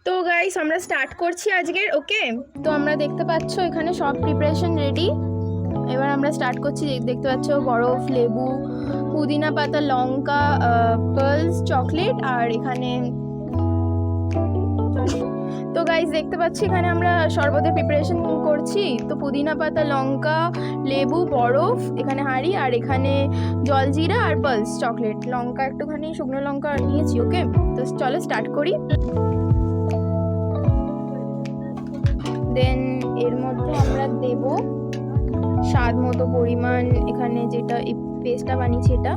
তো গাইস আমরা স্টার্ট করছি আজকের। ওকে, তো আমরা দেখতে পাচ্ছ এখানে সব প্রিপারেশন রেডি। এবার আমরা স্টার্ট করছি। দেখতে পাচ্ছ বরফ, লেবু, পুদিনা পাতা, লঙ্কা, পার্লস, চকলেট আর এখানে। তো গাইস দেখতে পাচ্ছি এখানে আমরা শরবতের প্রিপারেশন করছি। তো পুদিনা পাতা, লঙ্কা, লেবু, বরফ, এখানে হাঁড়ি আর এখানে জলজিরা আর পার্লস চকলেট, লঙ্কা একটুখানি শুকনো লঙ্কা নিয়েছি। ওকে, তো চলো স্টার্ট করি। দেন এর মধ্যে আমরা দেব স্বাদ মতো পরিমাণ, এখানে যেটা এই পেস্টটা বানিয়েছি এটা